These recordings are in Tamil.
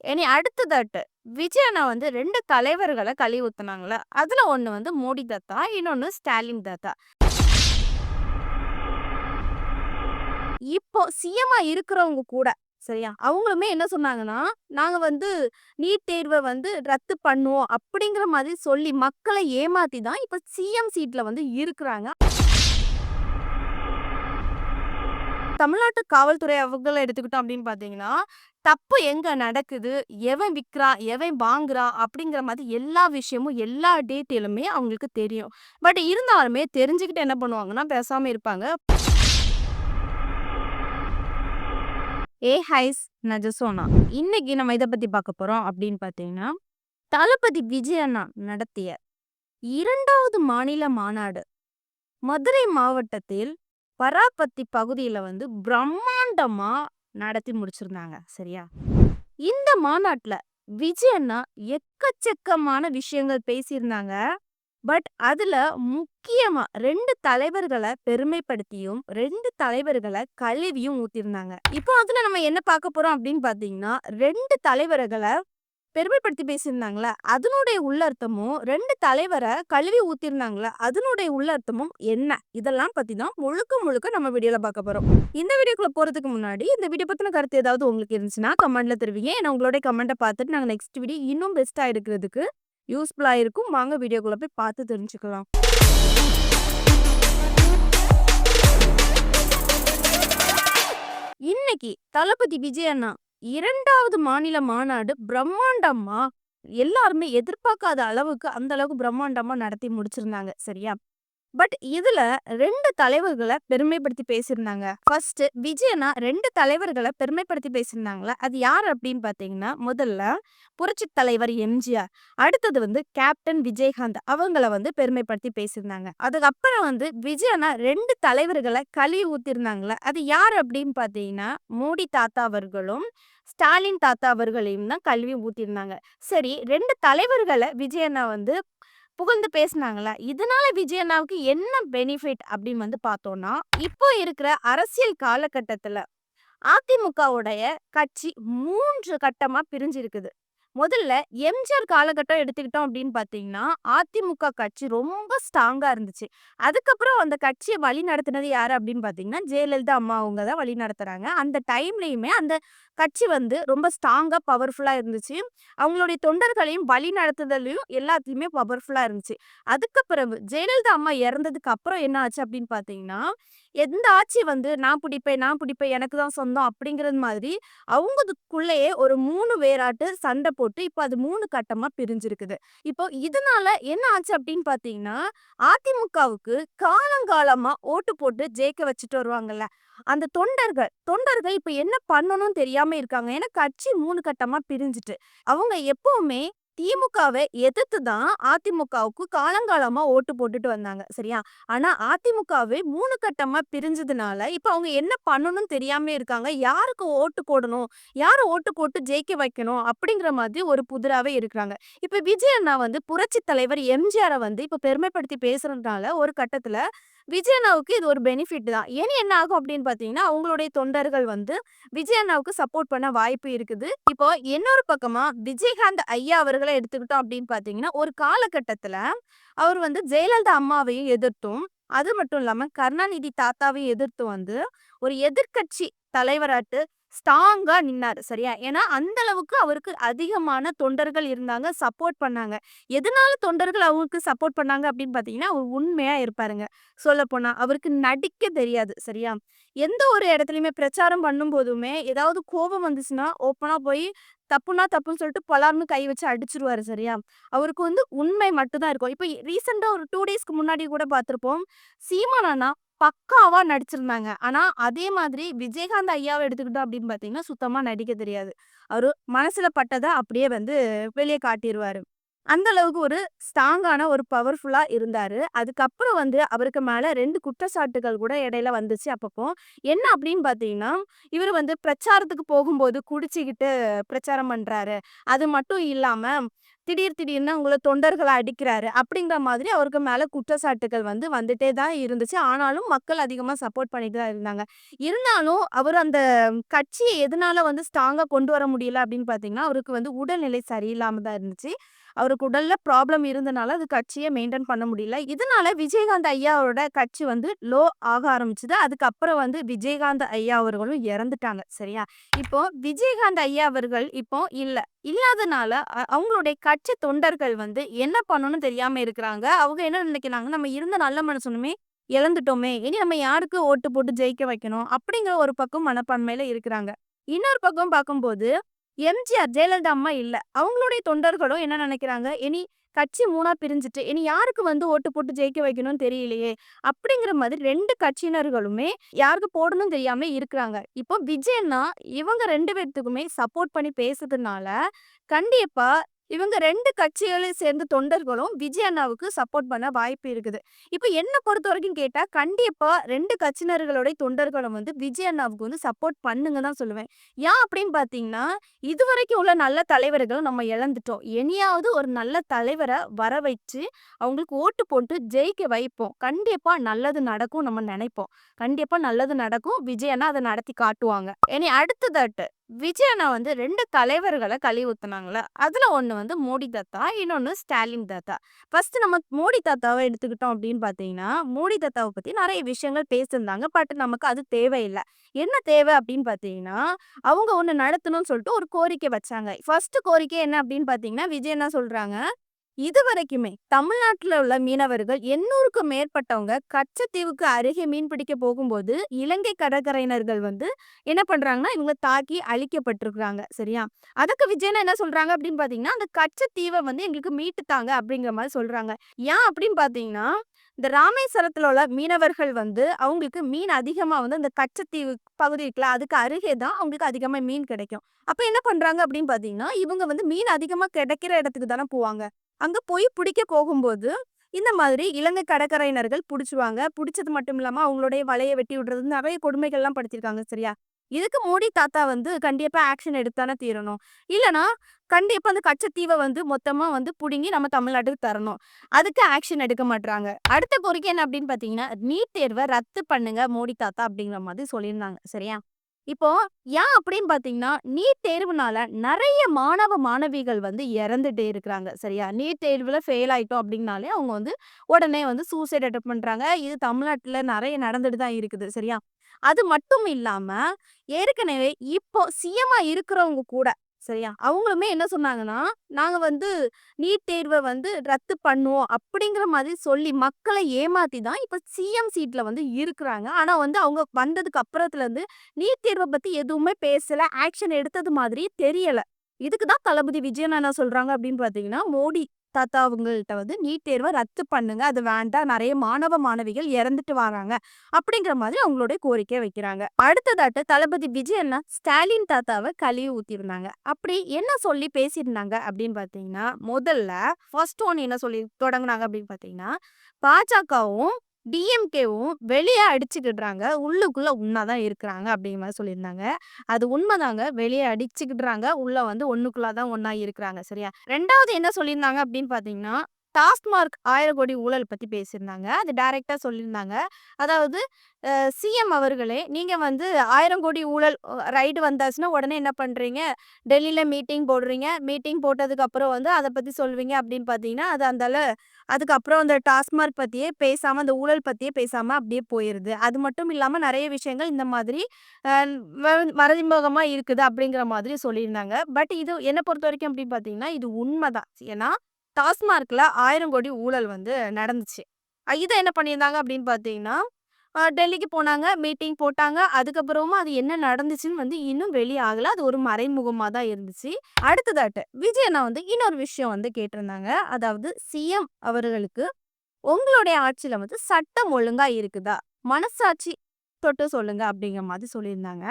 இனி அடுத்ததாட்டு விஜய் அண்ணா வந்து 2 தலைவர்கள கழுவி ஊத்துனாங்கல்ல. அதுல ஒண்ணு வந்து மோடி தாத்தா, இன்னொன்னு ஸ்டாலின் தாத்தா. இப்போ சிஎம்மா இருக்கிறவங்க கூட சரியா? அவங்களுமே என்ன சொன்னாங்கன்னா, நாங்க வந்து நீட் தேர்வ வந்து ரத்து பண்ணுவோம் அப்படிங்கிற மாதிரி சொல்லி மக்கள ஏமாத்தி தான் இப்ப சிஎம் சீட்ல வந்து இருக்குறாங்க. தமிழ்நாட்டு காவல்துறை அவங்கள எடுத்துக்கிட்டோம் அப்படின்னு பார்த்தீங்கன்னா, தப்பு எங்க நடக்குது? எவன் விக்கிறான்? எவன் வாங்குறான்? அப்படிங்கிற மாதிரி எல்லா விஷயமும், எல்லா டீட்டெயிலுமே அவங்களுக்கு தெரியும். பட் இருந்தாலுமே தெரிஞ்சுக்கிட்டு என்ன பண்ணுவாங்கன்னா, பேசாம இருப்பாங்க. ஹைஸ் நான் ஜொசோனா. இன்னைக்கு நம்ம இத பத்தி பார்க்க போறோம் அப்படின்னு பார்த்தீங்கன்னா, தளபதி விஜய் அண்ணா நடத்திய 2வது மாநில மாநாடு மதுரை மாவட்டத்தில் பராபத்தி பகுதியில வந்து பிரம்மாண்டமா நடத்தி முடிச்சிருந்தாங்க. சரியா? இந்த மாநாட்டுல விஜய் அண்ணா எக்கச்சக்கமான விஷயங்கள் பேசியிருந்தாங்க. பட் அதுல முக்கியமா 2 தலைவர்கள பெருமைப்படுத்தியும், 2 தலைவர்கள கழுவியும் ஊத்தியிருந்தாங்க. இப்போ அதுல நம்ம என்ன பார்க்க போறோம் அப்படின்னு பார்த்தீங்கன்னா, 2 தலைவர்கள பெருமைப்படுத்தி பேசியிருந்தாங்கல்ல, அதனுடைய உள்ளர்த்தமும் 2 தலைவர கழுவி ஊத்தியிருந்தாங்கல்ல, அதனுடைய உள்ளர்த்தமும் என்ன? இதெல்லாம் பத்தி தான் முழுக்க முழுக்க நம்ம வீடியோல பார்க்க போறோம். இந்த வீடியோக்குள்ள போறதுக்கு முன்னாடி, இந்த வீடியோ பத்தின கருத்து ஏதாவது உங்களுக்கு இருந்துச்சுன்னா கமெண்ட்ல தெரிவிங்க. ஏன்னா உங்களுடைய கமெண்ட்ட பார்த்துட்டு நாங்க நெக்ஸ்ட் வீடியோ இன்னும் பெஸ்ட்டா எடுக்கிறதுக்கு யூஸ்ஃபுல்லா இருக்கும். வாங்க வீடியோக்குள்ள போய் பார்த்து தெரிஞ்சுக்கலாம். இன்னைக்கு தளபதி விஜய் அண்ணா 2வது மாநில மாநாடு பிரம்மாண்டமா எல்லாருமே எதிர்பார்க்காத அளவுக்கு அந்த அளவுக்கு பிரம்மாண்டமா நடத்தி முடிச்சிருந்தாங்க. சரியா? பட் இதுல 2 தலைவர்கள பெருமைப்படுத்தி பேசியிருந்தாங்க. ஃபர்ஸ்ட் விஜய் அண்ணா 2 தலைவர்கள பெருமைப்படுத்தி பேசியிருந்தாங்கல்ல, அது யார் அப்படின்னு பார்த்தீங்கன்னா, முதல்ல புரட்சித் தலைவர் எம்ஜிஆர். அடுத்தது வந்து கேப்டன் விஜயகாந்த் அவங்கள வந்து பெருமைப்படுத்தி பேசியிருந்தாங்க. அதுக்கப்புறம் வந்து விஜய் அண்ணா 2 தலைவர்கள கழுவி ஊத்திருந்தாங்கல்ல, அது யார் அப்படின்னு பார்த்தீங்கன்னா, மோடி தாத்தா அவர்களும், ஸ்டாலின் தாத்தா அவர்களையும் தான் கழுவி ஊத்திருந்தாங்க. சரி 2 தலைவர்கள விஜய் அண்ணா வந்து புகழ்ந்து பேசுனாங்கல்ல. இதனால விஜய் அண்ணாவுக்கு என்ன பெனிஃபிட் அப்படின்னு வந்து பார்த்தோம்னா, இப்போ இருக்கிற அரசியல் காலகட்டத்துல அதிமுகவுடைய கட்சி 3 கட்டமா பிரிஞ்சிருக்குது. முதல்ல எம்ஜிஆர் காலகட்டம் எடுத்துக்கிட்டோம் அப்படின்னு பார்த்தீங்கன்னா, அதிமுக கட்சி ரொம்ப ஸ்ட்ராங்கா இருந்துச்சு. அதுக்கப்புறம் அந்த கட்சிய வழி நடத்துனது யாரு அப்படின்னு பார்த்தீங்கன்னா, ஜெயலலிதா அம்மா அவங்க தான் வழி நடத்துறாங்க. அந்த டைம்லயுமே அந்த கட்சி வந்து ரொம்ப ஸ்ட்ராங்கா, பவர்ஃபுல்லா இருந்துச்சு. அவங்களுடைய தொண்டர்களையும் வழி நடத்துதலையும் எல்லாத்துலயுமே பவர்ஃபுல்லா இருந்துச்சு. அதுக்கு பிறகு ஜெயலலிதா அம்மா இறந்ததுக்கு அப்புறம் என்ன ஆச்சு அப்படின்னு பார்த்தீங்கன்னா, எந்த ஆட்சி வந்து நான் பிடிப்பேன், நான் பிடிப்பேன், எனக்கு தான் சொந்தம் அப்படிங்கிறது மாதிரி அவங்களுக்குள்ளேயே ஒரு 3 வேராட்டு சண்டை போட்டு இப்போ அது 3 கட்டமா பிரிஞ்சிருக்குது. இப்போ இதனால என்ன ஆச்சு அப்படின்னு பார்த்தீங்கன்னா, அதிமுகவுக்கு காலங்காலமா ஓட்டு போட்டு ஜெயிக்க வச்சுட்டு வருவாங்கல்ல, அந்த தொண்டர்கள் இப்ப என்ன பண்ணணும்னு தெரியாம இருக்காங்க. ஏன்னா கட்சி 3 கட்டமா பிரிஞ்சுட்டு. அவங்க எப்பவுமே திமுகவை எதிர்த்து தான் அதிமுகவுக்கு காலங்காலமா ஓட்டு போட்டுட்டு வந்தாங்க. சரியா? ஆனா அதிமுகவே 3 கட்டமா பிரிஞ்சதுனால, இப்ப அவங்க என்ன பண்ணணும்னு தெரியாம இருக்காங்க. யாருக்கு ஓட்டு போடணும்? யார ஓட்டு போட்டு ஜெயிக்க வைக்கணும்? அப்படிங்கிற மாதிரி ஒரு புதிராவே இருக்கிறாங்க. இப்ப விஜய் அண்ணா வந்து புரட்சி தலைவர் எம்ஜிஆர வந்து இப்ப பெருமைப்படுத்தி பேசுறதுனால ஒரு கட்டத்துல விஜய் அண்ணாவுக்கு இது ஒரு பெனிஃபிட் தான். ஏன் என்ன ஆகும் அப்படின்னு பார்த்தீங்கன்னா, அவங்களுடைய தொண்டர்கள் வந்து விஜய் அண்ணாவுக்கு சப்போர்ட் பண்ண வாய்ப்பு இருக்குது. இப்போ இன்னொரு பக்கமா விஜயகாந்த் ஐயா அவர்கள எடுத்துக்கிட்டோம் அப்படின்னு பார்த்தீங்கன்னா, ஒரு காலகட்டத்துல அவர் வந்து ஜெயலலிதா அம்மாவையும் எதிர்த்தும், அது மட்டும் இல்லாம கருணாநிதி தாத்தாவையும் எதிர்த்து வந்து ஒரு எதிர்க்கட்சி தலைவராட்டு ஸ்ட்ராங்கா நின்னாரு. சரியா? ஏன்னா அந்த அளவுக்கு அவருக்கு அதிகமான தொண்டர்கள் இருந்தாங்க. சப்போர்ட் பண்ணாங்க. எதனால தொண்டர்கள் அவருக்கு சப்போர்ட் பண்ணாங்க அப்படின்னு பார்த்தீங்கன்னா, அவர் உண்மையா இருப்பாருங்க. சொல்லப்போனா அவருக்கு நடிக்க தெரியாது. சரியா? எந்த ஒரு இடத்துலயுமே பிரச்சாரம் பண்ணும்போதுமே ஏதாவது கோபம் வந்துச்சுன்னா, ஓப்பனா போய் தப்புனா தப்புன்னு சொல்லிட்டு பலார்ன்னு கை வச்சு அடிச்சுருவாரு. சரியா? அவருக்கு வந்து உண்மை மட்டும் தான் இருக்கும். இப்ப ரீசென்ட்டா ஒரு 2 டேஸ்க்கு முன்னாடி கூட பார்த்திருப்போம். சீமான் அண்ணா பக்காவா நடிச்சிருந்தாங்க. ஆனா, அதே மாதிரி விஜயகாந்த் ஐயாவ எடுத்துக்கிட்டோம் அப்படின்னு பார்த்தீங்கன்னா, சுத்தமா நடிக்க தெரியாது. அவரு மனசுல பட்டத அப்படியே வந்து வெளிய காட்டிருவாரு. அந்த அளவுக்கு ஒரு ஸ்ட்ராங்கான ஒரு பவர்ஃபுல்லா இருந்தாரு. அதுக்கப்புறம் வந்து அவருக்கு மேல 2 குற்றச்சாட்டுகள் கூட இடையில வந்துச்சு அப்பப்போ. என்ன அப்படின்னு பார்த்தீங்கன்னா, இவரு வந்து பிரச்சாரத்துக்கு போகும்போது குடிச்சுக்கிட்டு பிரச்சாரம் பண்றாரு. அது மட்டும் இல்லாம திடீர்னு உங்கள தொண்டர்கள அடிக்கிறாரு. அப்படிங்கிற மாதிரி அவருக்கு மேல குற்றச்சாட்டுகள் வந்துட்டே தான் இருந்துச்சு. ஆனாலும் மக்கள் அதிகமா சப்போர்ட் பண்ணிட்டு தான் இருந்தாங்க. இருந்தாலும் அவரு அந்த கட்சிய எதனால ஸ்ட்ராங்கா கொண்டு வர முடியல அப்படின்னு பார்த்தீங்கன்னா, அவருக்கு உடல்நிலை சரியில்லாம தான் இருந்துச்சு. அவருக்கு உடல்ல ப்ராப்ளம் இருந்தனால அது கட்சிய மெயின்டெயின் பண்ண முடியல. இதனால விஜயகாந்த் ஐயாவோட கட்சி லோ ஆக ஆரம்பிச்சது. அதுக்கப்புறம் விஜயகாந்த் ஐயா அவர்களும் இறந்துட்டாங்க. சரியா? இப்போ விஜயகாந்த் ஐயா அவர்கள் இப்போ இல்ல. இல்லாதனால அவங்களுடைய கட்சி தொண்டர்கள் என்ன பண்ணணும்னு தெரியாம இருக்கிறாங்க. அவங்க என்ன நினைக்கிறாங்க, நம்ம இருந்த நல்ல மனுஷனுமே இழந்துட்டோமே! இனி நம்ம யாருக்கு ஓட்டு போட்டு ஜெயிக்க வைக்கணும்? அப்படிங்கிற ஒரு பக்கம் மனப்பான்மையில இருக்கிறாங்க. இன்னொரு பக்கம் பார்க்கும்போது, எம்ஜிஆர், ஜெயலலிதா அம்மா இல்ல. அவங்களுடைய தொண்டர்களும் என்ன நினைக்கிறாங்க, இனி கட்சி 3ஆ பிரிஞ்சுட்டு, இனி யாருக்கு ஓட்டு போட்டு ஜெயிக்க வைக்கணும்னு தெரியலையே! அப்படிங்கிற மாதிரி 2 கட்சியினர்களுமே யாருக்கு போடணும்னு தெரியாம இருக்கிறாங்க. இப்போ விஜய்ன்னா இவங்க 2 பேத்துக்குமே சப்போர்ட் பண்ணி பேசுறதுனால, கண்டிப்பா இவங்க 2 கட்சிகளையும் சேர்ந்த தொண்டர்களும் விஜய் அண்ணாவுக்கு சப்போர்ட் பண்ண வாய்ப்பு இருக்குது. இப்ப என்ன பொறுத்தவரைக்கும் கேட்டா, கண்டிப்பா 2 கட்சியினர்களுடைய தொண்டர்களும் விஜய் அண்ணாவுக்கு சப்போர்ட் பண்ணுங்க தான் சொல்லுவேன். ஏன் அப்படின்னு பார்த்தீங்கன்னா, இதுவரைக்கும் உள்ள நல்ல தலைவர்கள நம்ம இழந்துட்டோம். இனியாவது ஒரு நல்ல தலைவர வர வச்சு, அவங்களுக்கு ஓட்டு போட்டு ஜெயிக்க வைப்போம். கண்டிப்பா நல்லது நடக்கும் நம்ம நெனைப்போம். கண்டிப்பா நல்லது நடக்கும். விஜய் அண்ணா அத நடத்தி காட்டுவாங்க. இனி அடுத்ததாட்டு விஜய் அண்ணா 2 தலைவர்கள கழுவி ஊத்துனாங்கல்ல. அதுல ஒண்ணு மோடி தாத்தா, இன்னொன்னு ஸ்டாலின் தாத்தா. ஃபர்ஸ்ட் நம்ம மோடி தாத்தாவ எடுத்துக்கிட்டோம் அப்படின்னு பார்த்தீங்கன்னா, மோடி தாத்தாவ பத்தி நெறைய விஷயங்கள் பேசியிருந்தாங்க. பட் நமக்கு அது தேவையில்ல. என்ன தேவை அப்படின்னு பார்த்தீங்கன்னா, அவங்க ஒண்ணு நடத்தணும்னு சொல்லிட்டு ஒரு கோரிக்கை வச்சாங்க. ஃபர்ஸ்ட் கோரிக்கை என்ன அப்படின்னு பார்த்தீங்கன்னா, விஜய் என்ன சொல்றாங்க, இதுவரைக்குமே தமிழ்நாட்டுல உள்ள மீனவர்கள் 800க்கும் மேற்பட்டவங்க கச்சத்தீவுக்கு அருகே மீன் பிடிக்க போகும்போது, இலங்கை கடற்கரையினர்கள் என்ன பண்றாங்கன்னா, இவங்கள தாக்கி அழிக்கப்பட்டிருக்காங்க. சரியா? அதுக்கு விஜயன் என்ன சொல்றாங்க அப்படின்னு பார்த்தீங்கன்னா, அந்த கச்சத்தீவ எங்களுக்கு மீட்டு தாங்க அப்படிங்கிற மாரி சொல்றாங்க. ஏன் அப்படின்னு பார்த்தீங்கன்னா, இந்த ராமேஸ்வரத்துல உள்ள மீனவர்கள் அவங்களுக்கு மீன் அதிகமா அந்த கச்சத்தீவு பகுதி இருக்குல்ல, அதுக்கு அருகே தான் அவங்களுக்கு அதிகமா மீன் கிடைக்கும். அப்ப என்ன பண்றாங்க அப்படின்னு பார்த்தீங்கன்னா, இவங்க மீன் அதிகமா கிடைக்கிற இடத்துக்கு தானே போவாங்க. அங்க போய் பிடிக்க போகும்போது, இந்த மாதிரி இலங்கை கடற்கரையினர்கள் புடிச்சுருவாங்க. புடிச்சது மட்டும் இல்லாம அவங்களுடைய வலைய வெட்டி விடுறது, நெறைய கொடுமைகள்லாம் படுத்தியிருக்காங்க. சரியா? இதுக்கு மோடி தாத்தா கண்டிப்பா ஆக்ஷன் எடுத்து தானே தீரணும். இல்லன்னா, கண்டிப்பா அந்த கச்சத்தீவ மொத்தமா புடுங்கி நம்ம தமிழ்நாட்டுக்கு தரணும். அதுக்கு ஆக்ஷன் எடுக்க மாட்றாங்க. அடுத்த கோரிக்கை என்ன அப்படின்னு பார்த்தீங்கன்னா, நீட் தேர்வ ரத்து பண்ணுங்க மோடி தாத்தா அப்படிங்கிற மாதிரி சொல்லியிருந்தாங்க. சரியா? இப்போ ஏன் அப்படின்னு பார்த்தீங்கன்னா, நீட் தேர்வுனால நெறைய மாணவ, மாணவிகள் இறந்துட்டே இருக்கிறாங்க. சரியா? நீட் தேர்வுல ஃபெயில் ஆயிட்டோம் அப்படின்னாலே அவங்க உடனே சூசைட் அட்டெம்ப்ட் பண்றாங்க. இது தமிழ்நாட்டுல நெறைய நடந்துட்டு தான் இருக்குது. சரியா? அது மட்டும் இல்லாம, ஏற்கனவே இப்போ சிஎம்மா இருக்கிறவங்க கூட சரியா? அவங்களுமே என்ன சொன்னாங்கன்னா, நாங்க நீட் தேர்வ ரத்து பண்ணுவோம் அப்படிங்கிற மாதிரி சொல்லி மக்களை ஏமாத்தி தான் இப்ப சிஎம் சீட்ல இருக்கிறாங்க. ஆனா அவங்க வந்ததுக்கு அப்புறத்துலருந்து நீட் தேர்வ பத்தி எதுவுமே பேசல. ஆக்ஷன் எடுத்தது மாதிரி தெரியல. இதுக்கு தான் தளபதி விஜயன் என்ன சொல்றாங்க அப்படின்னு பார்த்தீங்கன்னா, மோடி தாத்தா அவங்கள்ட்ட நீட் தேர்வ ரத்து பண்ணுங்க. அது வேண்டாம். நெறைய மாணவ, மாணவிகள் இறந்துட்டு வராங்க. அப்படிங்கிற மாதிரி அவங்களுடைய கோரிக்கை வைக்கிறாங்க. அடுத்ததாட்டு தளபதி விஜய் அண்ணா ஸ்டாலின் தாத்தாவ கழுவி ஊத்திருந்தாங்க. அப்படி என்ன சொல்லி பேசியிருந்தாங்க அப்படின்னு பார்த்தீங்கன்னா, முதல்ல ஃபர்ஸ்ட் ஒன் என்ன சொல்லி தொடங்குனாங்க அப்படின்னு பார்த்தீங்கன்னா, பாஜகவும் டிஎம்கேவும் வெளிய அடிச்சுக்கிடுறாங்க. உள்ளுக்குள்ள ஒண்ணா தான் இருக்கிறாங்க அப்படிங்கிற மாரி சொல்லியிருந்தாங்க. அது உண்மதாங்க. வெளிய அடிச்சுக்கிடுறாங்க. உள்ள ஒண்ணுக்குள்ள தான் ஒண்ணா இருக்கிறாங்க. சரியா? 2வது என்ன சொல்லியிருந்தாங்க அப்படின்னு பார்த்தீங்கன்னா, டாஸ்மார்க் 1000 கோடி ஊழல் பத்தி பேசியிருந்தாங்க. அது டைரக்ட்டா சொல்லியிருந்தாங்க. அதாவது சிஎம் அவர்களே, நீங்க 1000 கோடி ஊழல் ரைடு வந்தாச்சுன்னா, உடனே என்ன பண்றீங்க? டெல்லில மீட்டிங் போடுறீங்க. மீட்டிங் போட்டதுக்கு அப்புறம் அத பத்தி சொல்வீங்க அப்படின்னு பார்த்தீங்கன்னா, அது அதுக்கப்புறம் அந்த டாஸ்மார்க் பத்தியே பேசாம, அந்த ஊழல் பத்தியே பேசாம அப்படியே போயிருது. அது மட்டும் இல்லாம நெறைய விஷயங்கள் இந்த மாதிரி அ வ மறைமுகமா இருக்குது அப்படிங்கிற மாதிரி சொல்லியிருந்தாங்க. பட் இது என்ன பொறுத்தவரைக்கும் அப்படின்னு பார்த்தீங்கன்னா, இது உண்மதான். ஏன்னா, டாஸ்மார்க்ல 1000 கோடி ஊழல் நடந்துச்சு. இத என்ன பண்ணியிருந்தாங்க அப்படின்னு பார்த்தீங்கன்னா, டெல்லிக்கு போனாங்க, மீட்டிங் போட்டாங்க. அதுக்கப்புறமா அது என்ன நடந்துச்சுன்னு இன்னும் வெளிய ஆகல. அது ஒரு மறைமுகமா தான் இருந்துச்சு. அடுத்ததாட்டு விஜய் அண்ணா இன்னொரு விஷயம் கேட்டிருந்தாங்க. அதாவது சிஎம் அவர்களுக்கு உங்களுடைய ஆட்சியில சட்டம் ஒழுங்கா இருக்குதா? மனசாட்சி தொட்டு சொல்லுங்க அப்படிங்கிற மாதிரி சொல்லியிருந்தாங்க.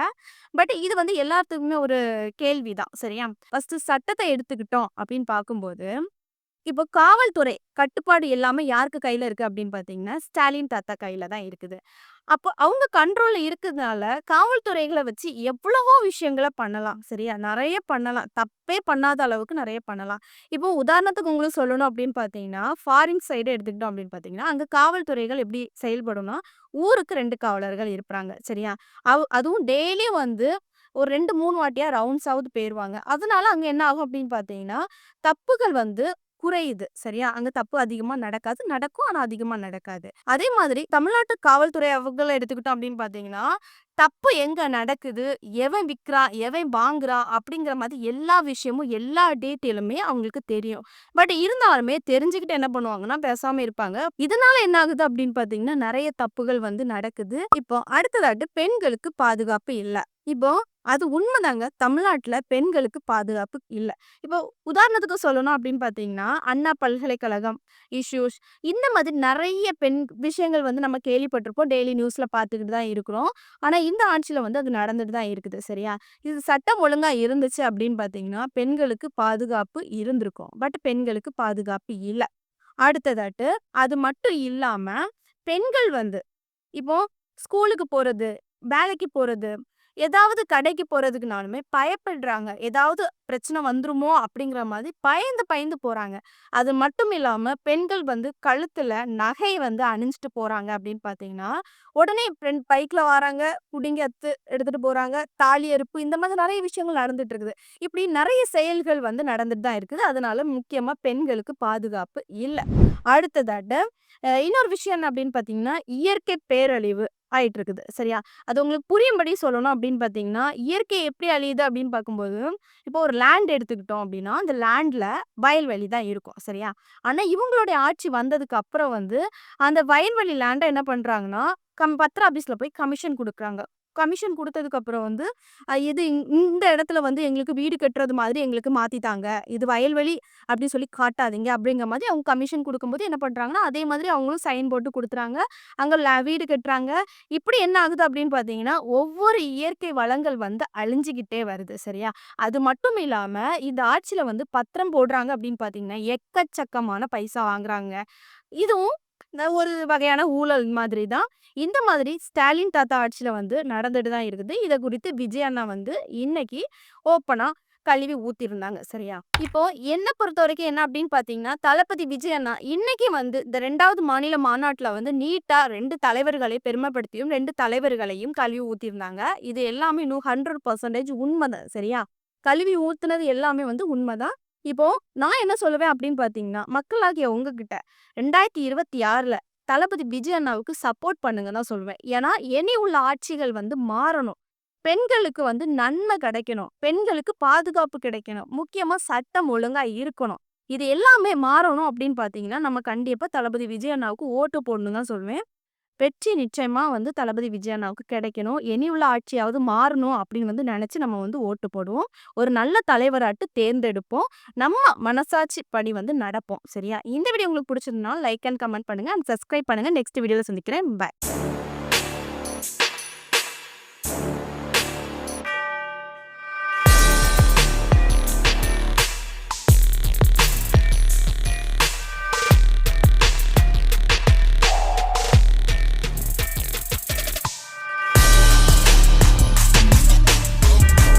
பட் இது எல்லாத்துக்குமே ஒரு கேள்வி தான். சரியா? ஃபர்ஸ்ட் சட்டத்த எடுத்துக்கிட்டோம் அப்படின்னு பார்க்கும்போது, இப்போ காவல்துறை கட்டுப்பாடு எல்லாமே யாருக்கு கையில இருக்கு அப்படின்னு பார்த்தீங்கன்னா, ஸ்டாலின் தாத்தா கையில தான் இருக்குது. அப்போ அவங்க கண்ட்ரோல்ல இருக்கிறதுனால, காவல்துறைகள வச்சு எவ்வளவோ விஷயங்கள பண்ணலாம். சரியா? நெறைய பண்ணலாம். தப்பே பண்ணாத அளவுக்கு நெறைய பண்ணலாம். இப்போ உதாரணத்துக்கு உங்களுக்கு சொல்லணும் அப்படின்னு பார்த்தீங்கன்னா, ஃபாரின் சைடு எடுத்துக்கிட்டோம் அப்படின்னு பார்த்தீங்கன்னா, அங்க காவல்துறைகள் எப்படி செயல்படும்னா, ஊருக்கு 2 காவலர்கள் இருப்பாங்க. சரியா? அதுவும் டெய்லியும் வந்து ஒரு 2, 3 வாட்டியா ரவுண்ட்ஸாவது போயிருவாங்க. அதனால அங்க என்ன ஆகும் அப்படின்னு பார்த்தீங்கன்னா, தப்புகள் வந்து குறையுது. சரியா? அங்க தப்பு அதிகமா நடக்காது. நடக்கும். ஆனா அதிகமா நடக்காது. அதே மாதிரி தமிழ்நாட்டு காவல்துறை அவங்கள எடுத்துக்கிட்டோம் அப்படின்னு பார்த்தீங்கன்னா, தப்பு எங்க நடக்குது, எவன் விக்கிறான், எவன் வாங்குறான் அப்படிங்கிற மாதிரி எல்லா விஷயமும், எல்லா டீட்டெயிலுமே அவங்களுக்கு தெரியும். பட் இருந்தாலுமே தெரிஞ்சுக்கிட்டு என்ன பண்ணுவாங்கன்னா, பேசாம இருப்பாங்க. இதனால என்ன ஆகுது அப்படின்னு பார்த்தீங்கன்னா, நெறைய தப்புகள் வந்து நடக்குது. இப்போ அடுத்ததாட்டு பெண்களுக்கு பாதுகாப்பு இல்ல. இப்போ அது உண்மதாங்க. தமிழ்நாட்டுல பெண்களுக்கு பாதுகாப்பு இல்ல. இப்போ உதாரணத்துக்கு சொல்லணும் அப்படின்னு பார்த்தீங்கன்னா, அண்ணா பல்கலைக்கழகம் இஷ்யூஸ் இந்த மாதிரி நெறைய பெண் விஷயங்கள் வந்து நம்ம கேள்விப்பட்டிருப்போம். டெய்லி நியூஸ்ல பார்த்துக்கிட்டு தான் இருக்கிறோம். ஆனா, இந்த ஆட்சியில வந்து அது நடந்துட்டு தான் இருக்குது. சரியா? இது சட்டம் ஒழுங்கா இருந்துச்சு அப்படின்னு பார்த்தீங்கன்னா, பெண்களுக்கு பாதுகாப்பு இருந்திருக்கும். பட் பெண்களுக்கு பாதுகாப்பு இல்ல. அடுத்ததாட்டு அது மட்டும் இல்லாம, பெண்கள் வந்து இப்போ ஸ்கூலுக்கு போறது, வேலைக்கு போறது, ஏதாவது கடைக்கு போறதுக்குனாலுமே பயப்படுறாங்க. ஏதாவது பிரச்சனை வந்துருமோ அப்படிங்கிற மாதிரி பயந்து பயந்து போறாங்க. அது மட்டும் இல்லாம பெண்கள் வந்து கழுத்துல நகை வந்து அணிஞ்சுட்டு போறாங்க அப்படின்னு பார்த்தீங்கன்னா, உடனே பைக்ல வராங்க, புடிங்கி எடுத்துட்டு போறாங்க. தாலி அறுப்பு இந்த மாதிரி நெறைய விஷயங்கள் நடந்துட்டு இருக்குது. இப்படி நெறைய செயல்கள் வந்து நடந்துட்டு தான் இருக்குது. அதனால முக்கியமா பெண்களுக்கு பாதுகாப்பு இல்ல. அடுத்ததாட்டு இன்னொரு விஷயம் என்ன அப்படின்னு பார்த்தீங்கன்னா, இயற்கை பேரழிவு ஆயிட்டு இருக்குது. சரியா? அது உங்களுக்கு புரியும்படி சொல்லணும் அப்படின்னு பார்த்தீங்கன்னா, இயற்கை எப்படி அழியுது அப்படின்னு பார்க்கும்போது, இப்போ ஒரு லேண்ட் எடுத்துக்கிட்டோம் அப்படின்னா, அந்த லேண்ட்ல வயல்வெளி தான் இருக்கும். சரியா? ஆனா இவங்களுடைய ஆட்சி வந்ததுக்கு அப்புறம் வந்து, அந்த வயல்வெளி லேண்ட என்ன பண்றாங்கன்னா, பத்திர ஆபீஸ்ல போய் கமிஷன் குடுக்குறாங்க. கமிஷன் குடுத்ததுக்கு அப்புறம் வந்து, இது இந்த இடத்துல வந்து எங்களுக்கு வீடு கட்டுறது மாதிரி எங்களுக்கு மாத்தி தாங்க. இது வயல்வெளி அப்படி சொல்லி காட்டாதீங்க அப்படிங்கிற மாதிரி அவங்க கமிஷன் குடுக்கும்போது என்ன பண்றாங்கன்னா, அதே மாதிரி அவங்களும் சைன் போட்டு குடுத்துறாங்க. அங்க வீடு கட்டுறாங்க. இப்படி என்ன ஆகுது அப்படின்னு பார்த்தீங்கன்னா, ஒவ்வொரு இயற்கை வளங்கள் வந்து அழிஞ்சுகிட்டே வருது. சரியா? அது மட்டும் இல்லாம, இந்த ஆட்சியில வந்து பத்திரம் போடுறாங்க அப்படின்னு பார்த்தீங்கன்னா, எக்கச்சக்கமான பைசா வாங்குறாங்க. இதுவும் ஒரு வகையான ஊழல் மாதிரி தான். இந்த மாதிரி ஸ்டாலின் தாத்தா ஆட்சியில வந்து நடந்துட்டு தான் இருக்குது. இத குறித்து விஜய் அண்ணா வந்து இன்னைக்கு ஓப்பனா கழுவி ஊத்திருந்தாங்க. சரியா? இப்போ என்ன பொறுத்தவரைக்கும் என்ன அப்படின்னு பார்த்தீங்கன்னா, தளபதி விஜய் அண்ணா இன்னைக்கு வந்து இந்த 2வது மாநில மாநாட்டுல வந்து நீட்டா 2 தலைவர்களை பெருமைப்படுத்தியும், 2 தலைவர்களையும் கழுவி ஊத்திருந்தாங்க. இது எல்லாமே 100% உண்மதான். சரியா? கழுவி ஊத்துனது எல்லாமே வந்து உண்மதான். இப்போ நான் என்ன சொல்லுவேன் அப்படின்னு பார்த்தீங்கன்னா, மக்களாகிய உங்ககிட்ட 2026ல தளபதி விஜய் அண்ணாவுக்கு சப்போர்ட் பண்ணுங்கன்னு தான் சொல்லுவேன். ஏன்னா, இனி உள்ள ஆட்சிகள் வந்து மாறணும். பெண்களுக்கு வந்து நன்மை கிடைக்கணும். பெண்களுக்கு பாதுகாப்பு கிடைக்கணும். முக்கியமா சட்டம் ஒழுங்கா இருக்கணும். இது எல்லாமே மாறணும் அப்படின்னு பார்த்தீங்கன்னா, நம்ம கண்டிப்பா தளபதி விஜய் அண்ணாவுக்கு ஓட்டு போடணும்னு தான் சொல்லுவேன். வெற்றி நிச்சயமா வந்து தளபதி விஜய் அண்ணாவுக்கு கிடைக்கணும். இனி உள்ள ஆட்சியாவது மாறணும் அப்படின்னு வந்து நெனச்சு நம்ம வந்து ஓட்டு போடுவோம். ஒரு நல்ல தலைவராட்டு தேர்ந்தெடுப்போம். நம்ம மனசாட்சி படி வந்து நடப்போம். சரியா? இந்த வீடியோ உங்களுக்கு பிடிச்சிருந்தா லைக் அண்ட் கமெண்ட் பண்ணுங்க அண்ட் சப்ஸ்கிரைப் பண்ணுங்க. நெக்ஸ்ட் வீடியோல சந்திக்கிறேன். பாய்.